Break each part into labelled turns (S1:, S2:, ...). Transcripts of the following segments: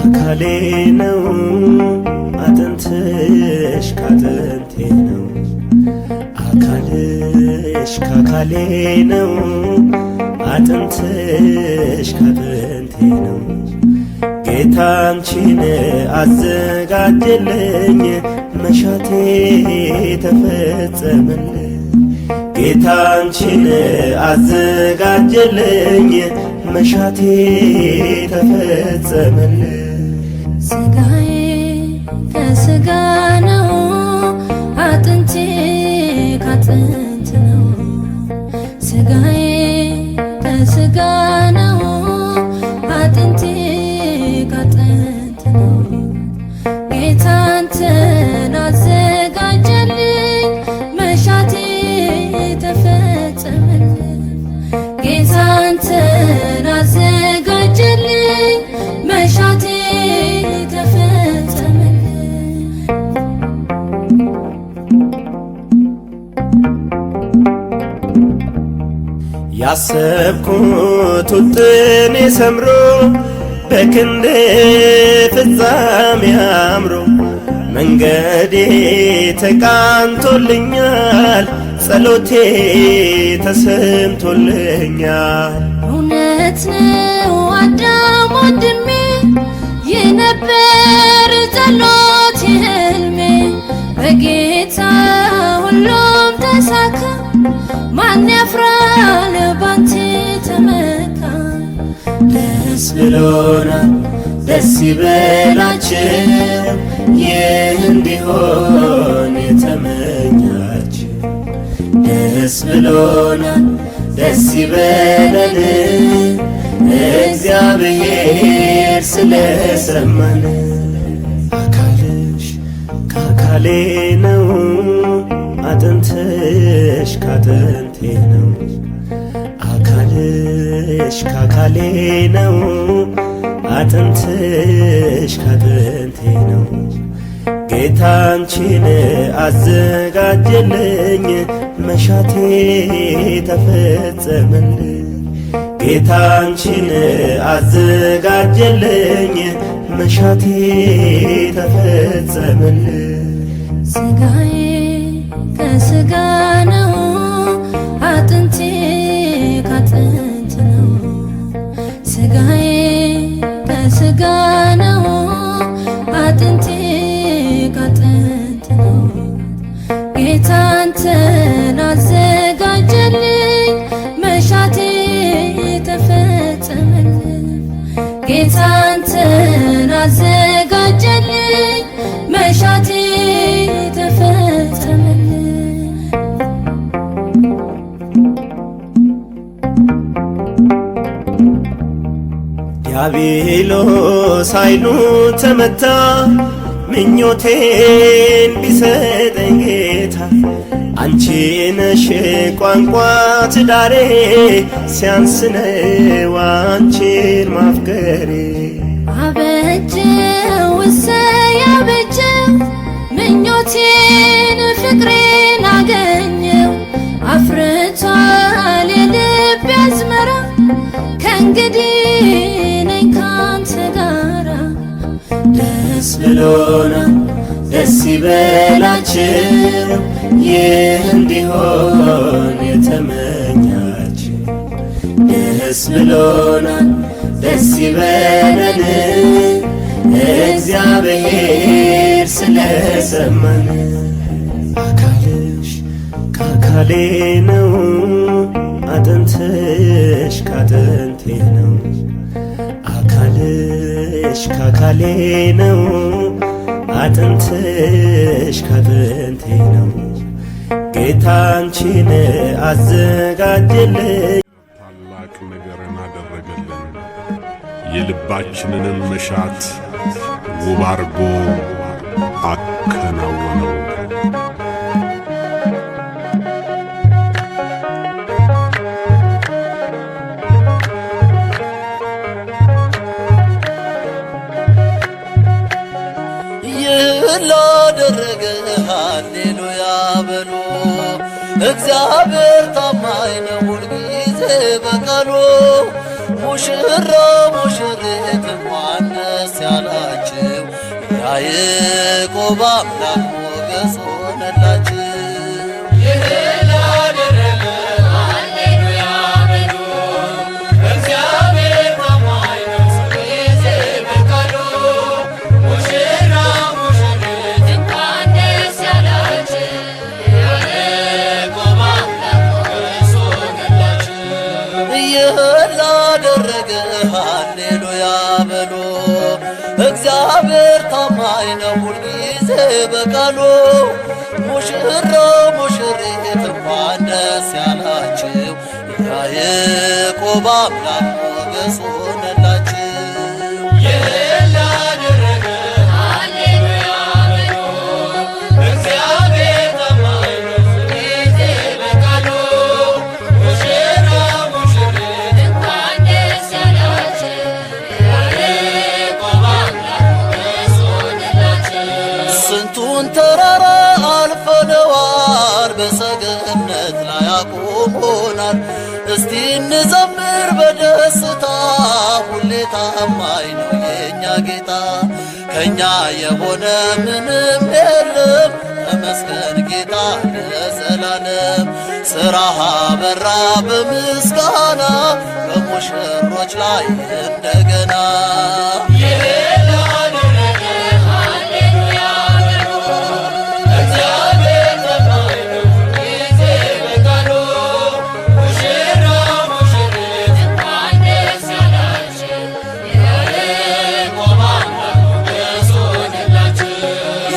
S1: አካሌ ነው አጥንትሽ ካጥንቴ ነው አካልሽ ካካሌ ነው አጥንትሽ ካጥንቴ ነው ጌታ አንቺን አዘጋጀልኝ መሻቴ ተፈጸመልኝ ጌታ አንቺን አዘጋጀልኝ መሻቴ ተፈጸመልኝ
S2: ስጋዬ ከስጋ ነው አጥንቴ ካጥንት ነው ስጋዬ ከስጋ ነው አጥንቴ ካጥንት ነው ጌታ አንተን አዘጋጀልኝ መሻቴ ተፈጸመልኝ ጌታ አንተን አዘጋጀልኝ መሻቴ ተፈጸመልኝ
S1: ያሰብኩት ውጥኔ ሰምሮ በክንድ ፍጻሜ አምሮ መንገዴ ተቃንቶልኛል ጸሎቴ ተሰምቶልኛል
S2: እውነት ነው አዳም ወንድሜ የነበር ጸሎት ህልሜ በጌታ ሁሉም ተሳካ ማን ያፍራል ባንተ ተመካ
S1: ደስ ብሎናል ደስ ይበላችሁ ይህ እንዲሆን የተመኛችሁ ደስ ብሎናል ደስ ይበለን እግዚአብሔር ስለሰማን አካልሽ ካካሌ ነው አጥንትሽ ካጥንቴ ነው አካልሽ ካካሌ ነው አጥንትሽ ካጥንቴ ነው ጌታ አንቺን አዘጋጀልኝ መሻቴ ተፈጸመልኝ ጌታ አንቺን አዘጋጀልኝ መሻቴ ተፈጸመልኝ
S2: ስጋዬ ከስጋ ነው አጥንቴ ካጥንት ነው ስጋዬ ከስጋ ነው አጥንቴ ካጥንት ነው ጌታ አንተን አዘጋጀልኝ መሻቴ ተፈጸመልኝ ጌታ አንተን አዘጋጀልኝ መሻቴ ተፈጸመልኝ
S1: ዲያብሎስ ኃይሉ ተመታ ምኞቴን ቢሰጠኝ ጌታ አንቺ ነሽ ቋንቋ ትዳሬ ሲያንስ ነው አንቺን ማፍቀሬ
S2: አበጀው እሰይ አበጀው ምኞቴን ፍቅሬን አገኘው አፍርቷል የልቤ አዝመራ ከእንግዲህ ነኝ ካንተ ጋራ
S1: ደስ ብሎናል ደስ ይበላችሁ ይህ እንዲሆን የተመኛችሁ ደስ ብሎናል ደስ ይበለን እግዚአብሔር ስለሰማን አካልሽ ካካሌ ነው አጥንትሽ ካጥንቴ ነው አካልሽ ካካሌ ነው አጥንትሽ ካጥንቴ ነው ጌታ አንቺን አዘጋጀልኝ
S3: ታላቅ ነገርን አደረገልን የልባችንንም መሻት ውብ አርጎ አከናወነው
S4: ላደረገ ሃሌሉያ በሉ እግዚአብሔር ታማኝ ነው ሁልጊዜ በቃሉ ሙሽራው ሙሽሪት እንኳን ደስ ያላችሁ ያዕቆብ አምላክ ሞገስ ሆነላችሁ። ላደረገ ሃሌሉያ በሉ። እግዚአብሔር ታማኝ ነው ሁልጊዜ በቃሉ። ሙሽራው ሙሽሪት እንኳን ደስ ያላችሁ ያዕቆብ አምላክ ሞገስ ሆነላችሁ። ስንቱን ተራራ አልፈነዋል በሰገነት ላይ አቁሞናል። እስቲ እንዘምር በደስታ ሁሌ ታማኝ ነው የእኛ ጌታ። ከእኛ የሆነ ምንም የለም ተመስገን ጌታ ለዘላለም። ሥራህ አበራ በምስጋና በሙሽሮች ላይ እንደገና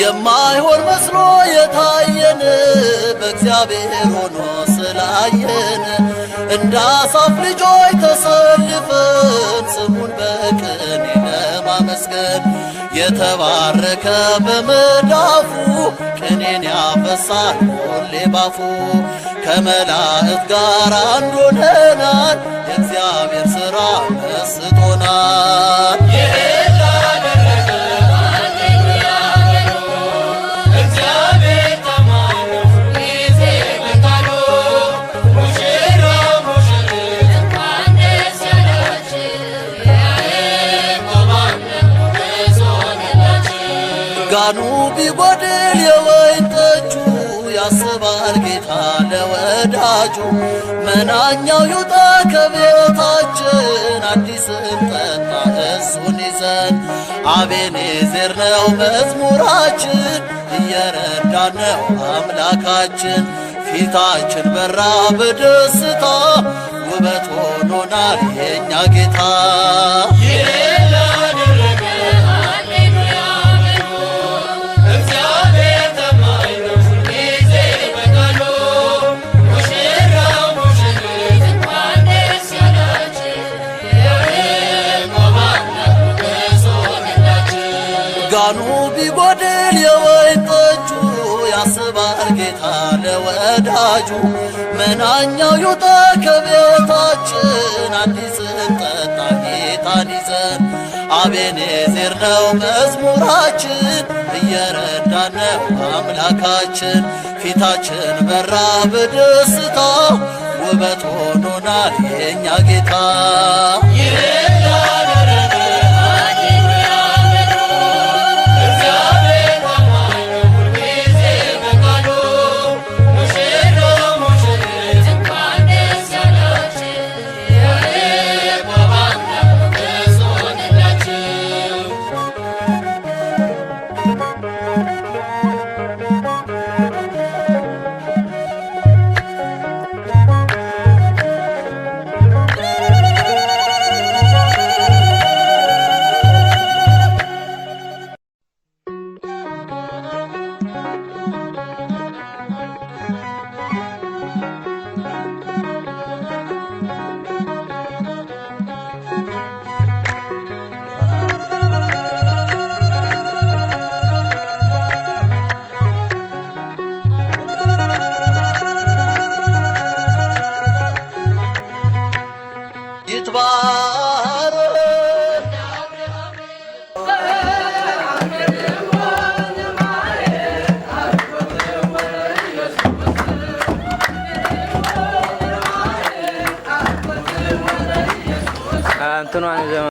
S4: የማይሆን መስሎ የታየን በእግዚአብሔር ሆኖ ስላየን እንደ አሳፍ ልጆች ተሰልፈን ስሙን በቅኔ ለማመስገን የተባረከ በመዳፉ ቅኔን ያፈሳል ሁሌ ባፉ። ከመላእክት ጋር አንድ ሆነናል የእግዚአብሔር ሥራ መስጦናል። ጋኑ ቢጎድል የወይን ጠጁ ያስባል ጌታ ለወዳጁ። መናኛው ይውጣ ከቤታችን አዲስን ጠጣ እሱን ይዘን። አቤኔዘር ነው መዝሙራችን እየረዳን ነው አምላካችን። ፊታችን በራ በደስታ ውበት ሆኖናል የእኛ ጌታ። ጋኑ ቢጎድል የወይን ጠጁ ያስባል ጌታ ለወዳጁ። መናኛው ይውጣ ከቤታችን አዲስን ጠጣ ጌታን ይዘን። አቤኔዘር ነው መዝሙራችን እየረዳን ነው አምላካችን። ፊታችን በራ በደስታ ውበት ሆኖናል የእኛ ጌታ።
S5: እንትኗን